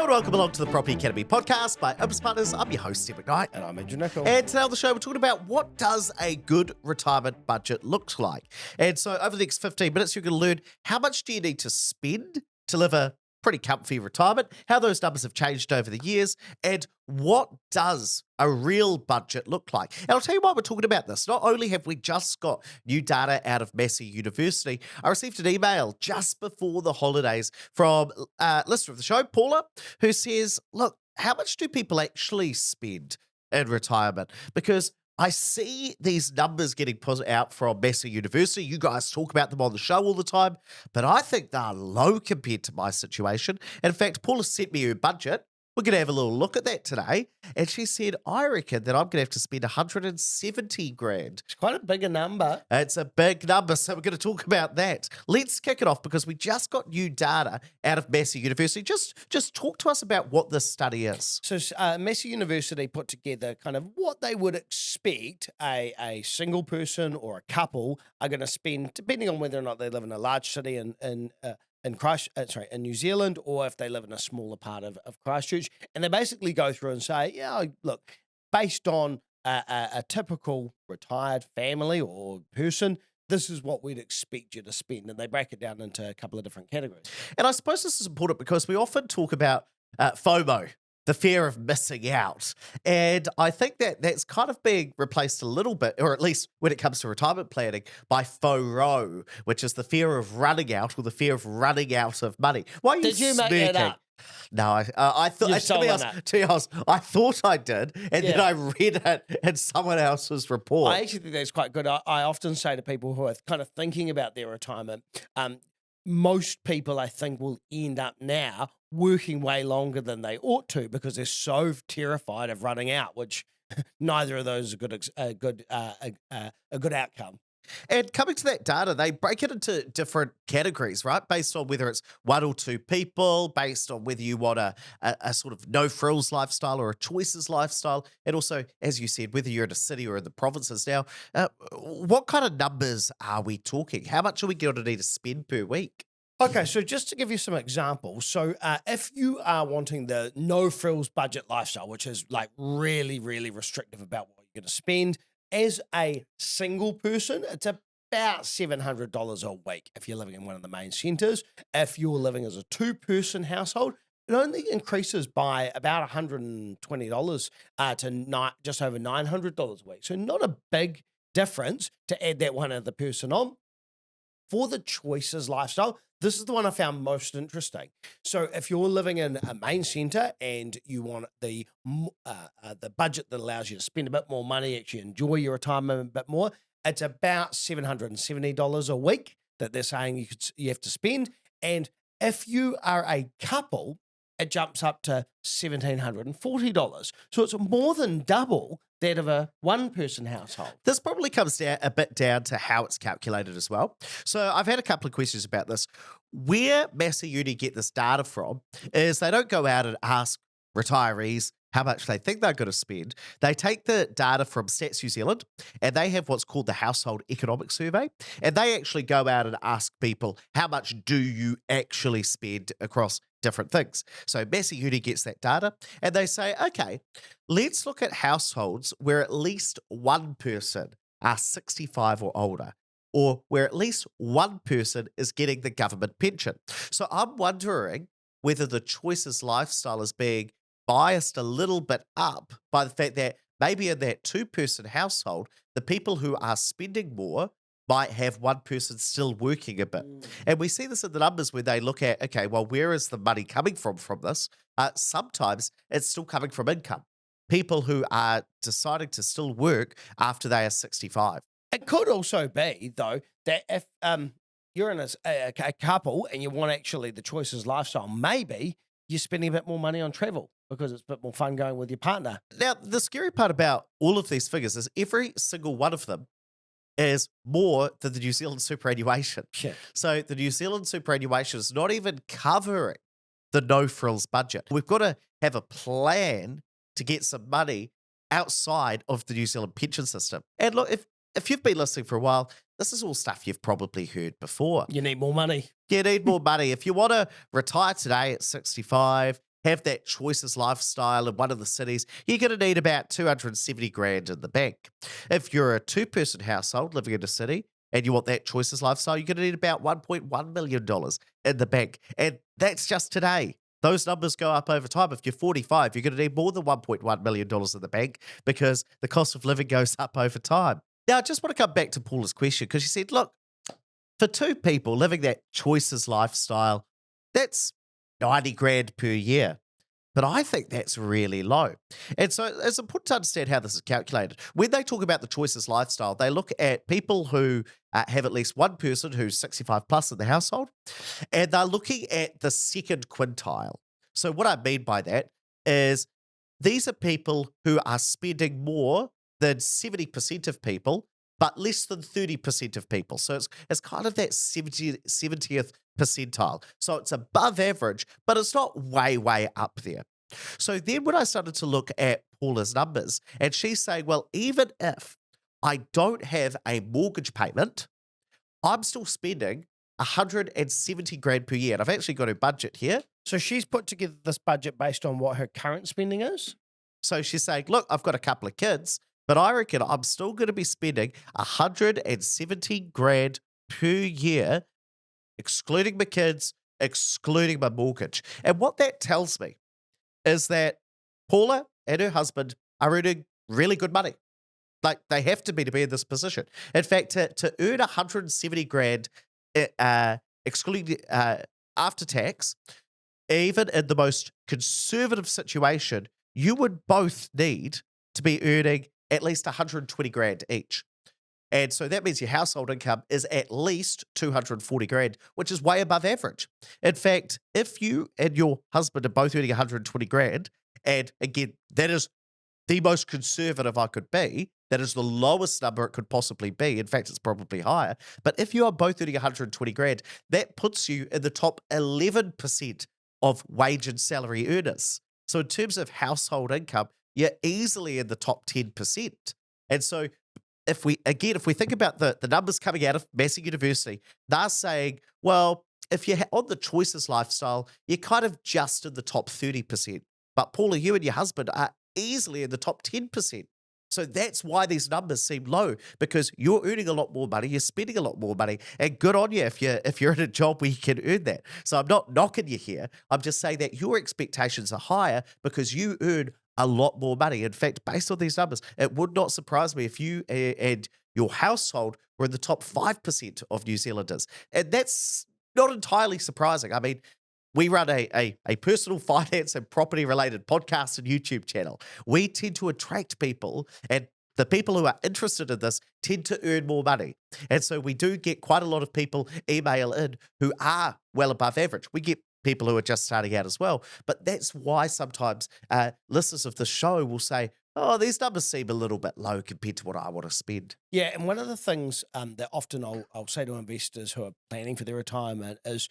Hello and welcome along to the Property Academy podcast by Opus Partners. I'm your host, Steve McKnight. And I'm Andrew Nicol. And today on the show, we're talking about what does a good retirement budget look like. And so over the next 15 minutes, you're going to learn how much do you need to spend to live a pretty comfy retirement, how those numbers have changed over the years, and what does a real budget look like. And I'll tell you why we're talking about this. Not only have we just got new data out of Massey University, I received an email just before the holidays from a listener of the show, Paula, who says, look, how much do people actually spend in retirement? Because I see these numbers getting put out from Massey University. You guys talk about them on the show all the time, but I think they're low compared to my situation. In fact, Paula sent me her budget. We're going to have a little look at that today. And she said, I reckon that I'm going to have to spend 170 grand. It's quite a bigger number. It's a big number, so we're going to talk about that. Let's kick it off because we just got new data out of Massey University. Just talk to us about what this study is. So Massey University put together kind of what they would expect a single person or a couple are going to spend, depending on whether or not they live in a large city in New Zealand, or if they live in a smaller part of Christchurch. And they basically go through and say, yeah, look, based on a typical retired family or person, this is what we'd expect you to spend. And they break it down into a couple of different categories. And I suppose this is important because we often talk about FOMO, the fear of missing out. And I think that that's kind of being replaced a little bit, or at least when it comes to retirement planning, by FORO, which is the fear of running out or the fear of running out of money. Why are you Did you smirking? make that up? No, I thought, to be honest, I thought I did, and then I read it in someone else's report. I actually think that's quite good. I often say to people who are kind of thinking about their retirement, most people, I think, will end up now working way longer than they ought to because they're so terrified of running out, which neither of those are a good outcome. And coming to that data, they break it into different categories, right? Based on whether it's one or two people, based on whether you want a sort of no-frills lifestyle or a choices lifestyle, and also, as you said, whether you're in a city or in the provinces. Now, what kind of numbers are we talking? How much are we going to need to spend per week? Okay, so just to give you some examples, so if you are wanting the no-frills budget lifestyle, which is like really, really restrictive about what you're going to spend, as a single person, it's about $700 a week if you're living in one of the main centres. If you're living as a two-person household, it only increases by about $120 to just over $900 a week. So not a big difference to add that one other person on. For the choices lifestyle, this is the one I found most interesting. So if you're living in a main centre and you want the budget that allows you to spend a bit more money, actually enjoy your retirement a bit more, it's about $770 a week that they're saying you have to spend. And if you are a couple, it jumps up to $1,740. So it's more than double that of a one-person household. This probably comes down a bit down to how it's calculated as well. So I've had a couple of questions about this. Where Massey Uni get this data from is they don't go out and ask retirees how much they think they're going to spend. They take the data from Stats New Zealand and they have what's called the Household Economic Survey. And they actually go out and ask people, how much do you actually spend across different things? So Massey Uni gets that data and they say, okay, let's look at households where at least one person are 65 or older, or where at least one person is getting the government pension. So I'm wondering whether the choices lifestyle is being biased a little bit up by the fact that maybe in that two-person household, the people who are spending more might have one person still working a bit. And we see this in the numbers where they look at, okay, well, where is the money coming from this? Sometimes it's still coming from income. People who are deciding to still work after they are 65. It could also be, though, that if you're in a couple and you want actually the choices lifestyle, maybe you're spending a bit more money on travel because it's a bit more fun going with your partner. Now, the scary part about all of these figures is every single one of them is more than the New Zealand superannuation. Shit. So the New Zealand superannuation is not even covering the no-frills budget. We've got to have a plan to get some money outside of the New Zealand pension system. And look, if you've been listening for a while, this is all stuff you've probably heard before. You need more money. You need more money. If you want to retire today at 65, have that choices lifestyle in one of the cities, you're going to need about 270 grand in the bank. If you're a two-person household living in a city and you want that choices lifestyle, you're going to need about $1.1 million in the bank. And that's just today. Those numbers go up over time. If you're 45, you're going to need more than $1.1 million in the bank because the cost of living goes up over time. Now, I just want to come back to Paula's question because she said, look, for two people living that choices lifestyle, that's 90 grand per year. But I think that's really low. And so it's important to understand how this is calculated. When they talk about the choices lifestyle, they look at people who have at least one person who's 65 plus in the household, and they're looking at the second quintile. So what I mean by that is these are people who are spending more than 70% of people, but less than 30% of people. So it's kind of that 70th percentile. So it's above average, but it's not way, way up there. So then when I started to look at Paula's numbers, and she's saying, well, even if I don't have a mortgage payment, I'm still spending 170 grand per year. And I've actually got a budget here. So she's put together this budget based on what her current spending is? So she's saying, look, I've got a couple of kids, but I reckon I'm still going to be spending 170 grand per year, excluding my kids, excluding my mortgage. And what that tells me is that Paula and her husband are earning really good money. Like they have to be in this position. In fact, to earn 170 grand, excluding after tax, even in the most conservative situation, you would both need to be earning at least 120 grand each. And so that means your household income is at least 240 grand, which is way above average. In fact, if you and your husband are both earning 120 grand, and again, that is the most conservative I could be, that is the lowest number it could possibly be. In fact, it's probably higher. But if you are both earning 120 grand, that puts you in the top 11% of wage and salary earners. So in terms of household income, you're easily in the top 10%. And so if we think about the numbers coming out of Massey University, they're saying, well, if you're on the choices lifestyle, you're kind of just in the top 30%. But Paula, you and your husband are easily in the top 10%. So that's why these numbers seem low, because you're earning a lot more money, you're spending a lot more money, and good on you if you're in a job where you can earn that. So I'm not knocking you here. I'm just saying that your expectations are higher because you earn a lot more money. In fact, based on these numbers, it would not surprise me if you and your household were in the top 5% of New Zealanders. And that's not entirely surprising. I mean, we run a personal finance and property related podcast and YouTube channel. We tend to attract people, and the people who are interested in this tend to earn more money. And so we do get quite a lot of people email in who are well above average. We get people who are just starting out as well. But that's why sometimes listeners of the show will say, oh, these numbers seem a little bit low compared to what I want to spend. Yeah, and one of the things that often I'll say to investors who are planning for their retirement is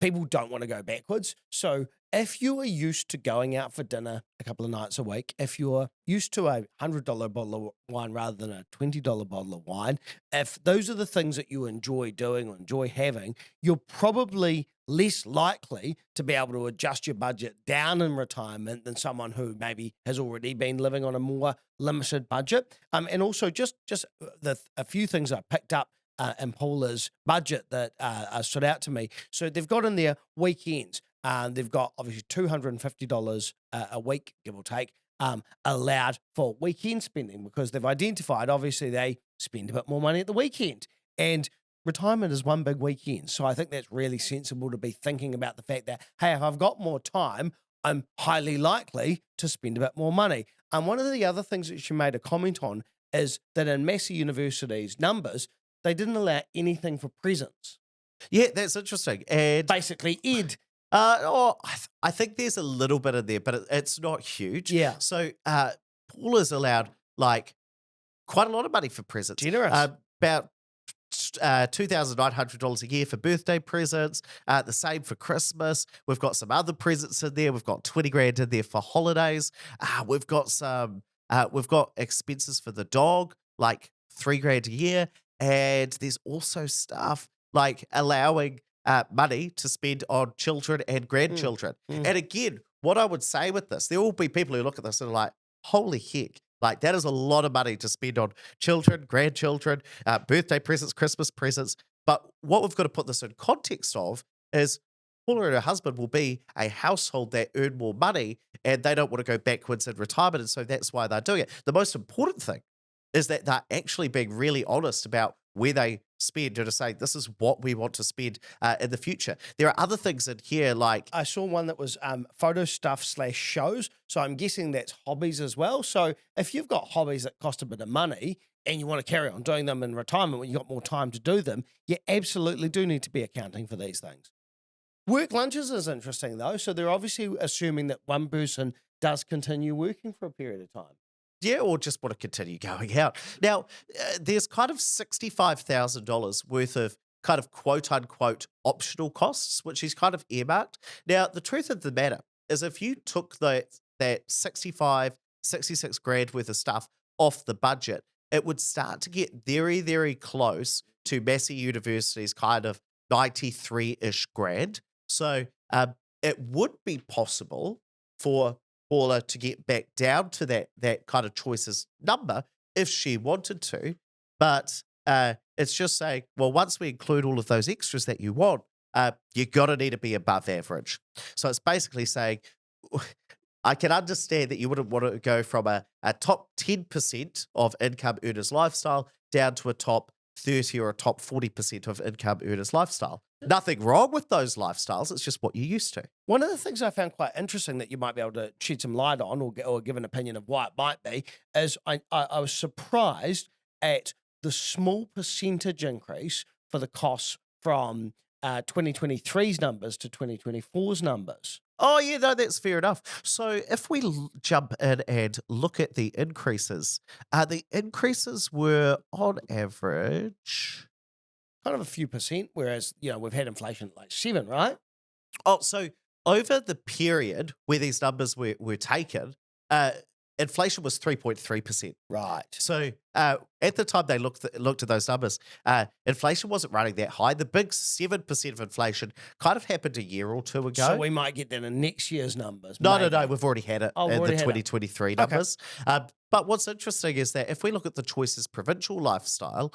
people don't want to go backwards. So if you are used to going out for dinner a couple of nights a week, if you're used to a $100 bottle of wine rather than a $20 bottle of wine, if those are the things that you enjoy doing or enjoy having, you're probably less likely to be able to adjust your budget down in retirement than someone who maybe has already been living on a more limited budget. And also just a few things I picked up in Paula's budget that stood out to me. So they've got in there weekends. They've got obviously $250 a week, give or take, allowed for weekend spending because they've identified, obviously, they spend a bit more money at the weekend. And retirement is one big weekend. So I think that's really sensible to be thinking about the fact that, hey, if I've got more time, I'm highly likely to spend a bit more money. And one of the other things that she made a comment on is that in Massey University's numbers, they didn't allow anything for presents. Yeah, that's interesting. And basically, Ed. I think there's a little bit in there, but it's not huge. Yeah. So Paula's allowed like quite a lot of money for presents. Generous. About $2,900 a year for birthday presents. The same for Christmas. We've got some other presents in there. We've got 20 grand in there for holidays. We've got expenses for the dog, like 3 grand a year. And there's also stuff like allowing money to spend on children and Mm, grandchildren. mm. And again, what I would say with this, there will be people who look at this and are like, holy heck. Like, that is a lot of money to spend on children, grandchildren, birthday presents, Christmas presents. But what we've got to put this in context of is Paula and her husband will be a household that earn more money and they don't want to go backwards in retirement. And so that's why they're doing it. The most important thing is that they're actually being really honest about where they spend and to say, this is what we want to spend in the future. There are other things in here like, I saw one that was photo stuff / shows. So I'm guessing that's hobbies as well. So if you've got hobbies that cost a bit of money and you want to carry on doing them in retirement when you've got more time to do them, you absolutely do need to be accounting for these things. Work lunches is interesting though. So they're obviously assuming that one person does continue working for a period of time. yeah, or just want to continue going out. Now, there's kind of $65,000 worth of kind of quote unquote optional costs, which is kind of earmarked. Now, the truth of the matter is if you took that 66 grand worth of stuff off the budget, it would start to get very, very close to Massey University's kind of 93-ish grand. So it would be possible for Paula to get back down to that kind of choices number if she wanted to. But it's just saying, well, once we include all of those extras that you want, you got to need to be above average. So it's basically saying, I can understand that you wouldn't want to go from a top 10% of income earners lifestyle down to a top 30 or a top 40% of income earners lifestyle. Nothing wrong with those lifestyles. It's just what you're used to. One of the things I found quite interesting that you might be able to shed some light on or give an opinion of why it might be is I was surprised at the small percentage increase for the costs from 2023's numbers to 2024's numbers. Oh, yeah, no, that's fair enough. So if we jump in and look at the increases were on average. Kind of a few percent, whereas, we've had inflation at like 7, right? Oh, so over the period where these numbers were taken, inflation was 3.3%. Right. So at the time they looked at those numbers, inflation wasn't running that high. The big 7% of inflation kind of happened a year or two ago. So we might get that in next year's numbers. No, maybe. we've already had it Oh, we've in the already had it. 2023 numbers. But what's interesting is that if we look at the Choices provincial lifestyle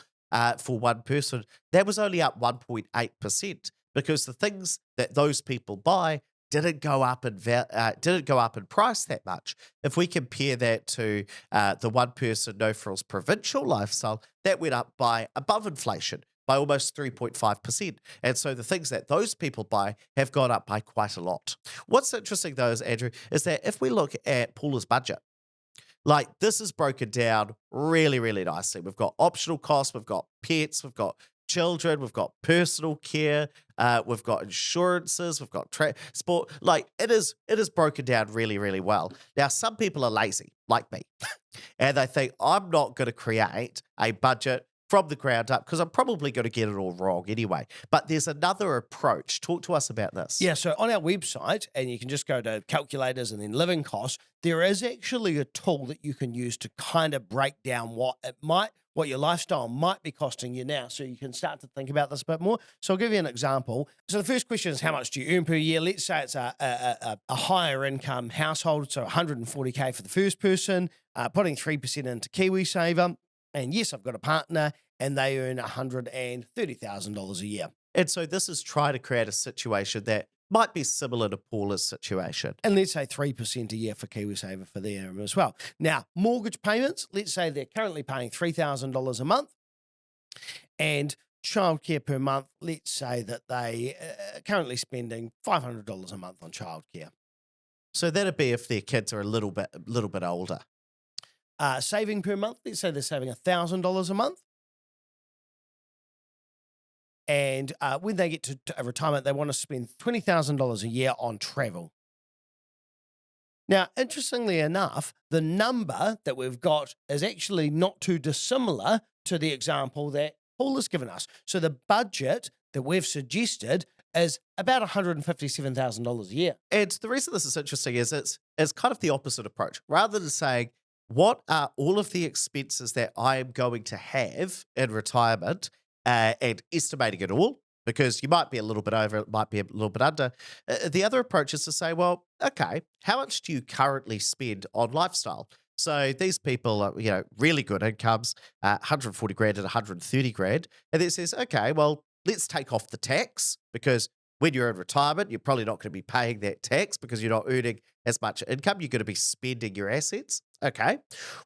for one person, that was only up 1.8% because the things that those people buy didn't go up in price that much. If we compare that to the one person no frills provincial lifestyle, that went up by above inflation by almost 3.5%. And so the things that those people buy have gone up by quite a lot. What's interesting though, Andrew, is that if we look at Paula's budget, like this is broken down really, really nicely. We've got optional costs, we've got pets, we've got children, we've got personal care, we've got insurances, we've got transport. Like it is broken down really, really well. Now, some people are lazy, like me, and they think I'm not going to create a budget from the ground up because I'm probably going to get it all wrong anyway. But there's another approach. Talk to us about this. Yeah, so on our website, and you can just go to calculators and then living costs, there is actually a tool that you can use to kind of break down what your lifestyle might be costing you now, so you can start to think about this a bit more. So I'll give you an example. So the first question is, how much do you earn per year? Let's say it's a higher income household, so 140K for the first person, putting 3% into KiwiSaver. And yes, I've got a partner and they earn $130,000 a year. And so this is trying to create a situation that might be similar to Paula's situation. And let's say 3% a year for KiwiSaver for them as well. Now, mortgage payments, let's say they're currently paying $3,000 a month. And childcare per month, let's say that they are currently spending $500 a month on childcare. So that'd be if their kids are a little bit older. Saving per month, let's say they're saving $1,000 a month. And when they get to retirement, they want to spend $20,000 a year on travel. Now, interestingly enough, the number that we've got is actually not too dissimilar to the example that Paul has given us. So the budget that we've suggested is about $157,000 a year. And the reason this is interesting is it's kind of the opposite approach. Rather than saying, what are all of the expenses that I am going to have in retirement and estimating it all, because you might be a little bit over, it might be a little bit under. The other approach is to say, well, okay, how much do you currently spend on lifestyle? So these people are, really good incomes, 140 grand and 130 grand. And it says, okay, well, let's take off the tax, because when you're in retirement, you're probably not going to be paying that tax because you're not earning as much income. You're going to be spending your assets. Okay.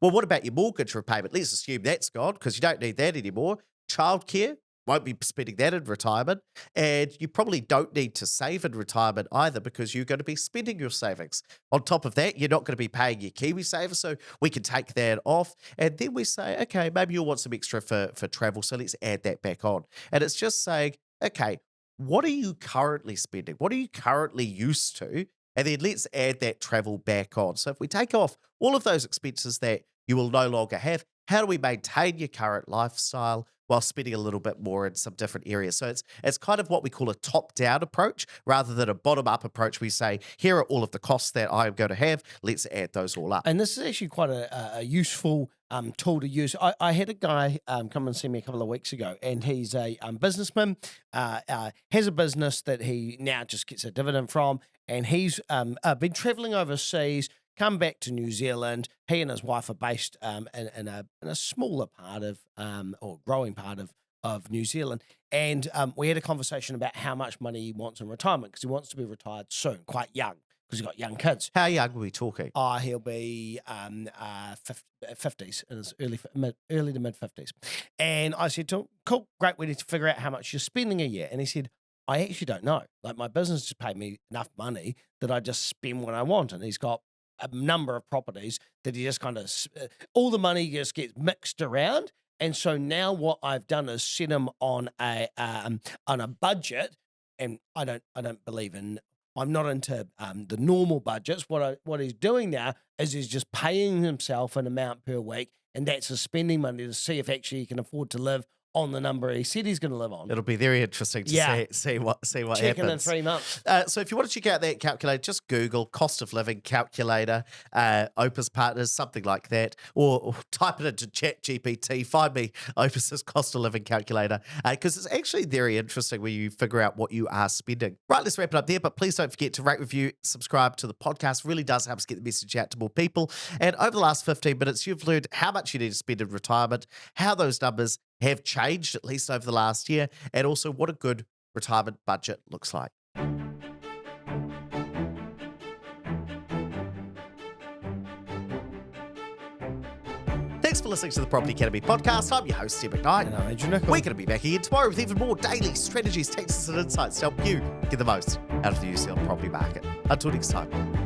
Well, what about your mortgage repayment? Let's assume that's gone because you don't need that anymore. Childcare, won't be spending that in retirement. And you probably don't need to save in retirement either because you're going to be spending your savings. On top of that, you're not going to be paying your KiwiSaver, so we can take that off. And then we say, okay, maybe you'll want some extra for travel, so let's add that back on. And it's just saying, okay, what are you currently spending? What are you currently used to? And then let's add that travel back on. So if we take off all of those expenses that you will no longer have, how do we maintain your current lifestyle while spending a little bit more in some different areas? So it's kind of what we call a top-down approach rather than a bottom-up approach. We say, here are all of the costs that I'm going to have. Let's add those all up. And this is actually quite a useful tool to use. I had a guy come and see me a couple of weeks ago, and he's a businessman, has a business that he now just gets a dividend from, and he's been traveling overseas, come back to New Zealand. He and his wife are based in a smaller part of or growing part of New Zealand. And we had a conversation about how much money he wants in retirement, because he wants to be retired soon, quite young, because he's got young kids. How young are we talking? He'll be 50s, in his early to mid 50s. And I said to him, cool, great, we need to figure out how much you're spending a year. And he said, I actually don't know. Like, my business just paid me enough money that I just spend what I want. And he's got a number of properties that he just kind of, all the money just gets mixed around. And so now what I've done is set him on a budget. And I don't believe in, I'm not into the normal budgets. What he's doing now is he's just paying himself an amount per week, and that's his spending money to see if actually he can afford to live on the number he said he's going to live on. It'll be very interesting to see what Check happens. in 3 months. So if you want to check out that calculator, just Google cost of living calculator, Opus Partners, something like that, or type it into ChatGPT. Find me Opus's cost of living calculator, because it's actually very interesting when you figure out what you are spending. Right, let's wrap it up there, but please don't forget to rate, review, subscribe to the podcast. It really does help us get the message out to more people. And over the last 15 minutes, you've learned how much you need to spend in retirement, how those numbers have changed, at least over the last year, and also what a good retirement budget looks like. Thanks for listening to the Property Academy podcast. I'm your host, Steve McKnight. And I'm Andrew Nicholl. We're going to be back again tomorrow with even more daily strategies, tactics, and insights to help you get the most out of the New Zealand property market. Until next time.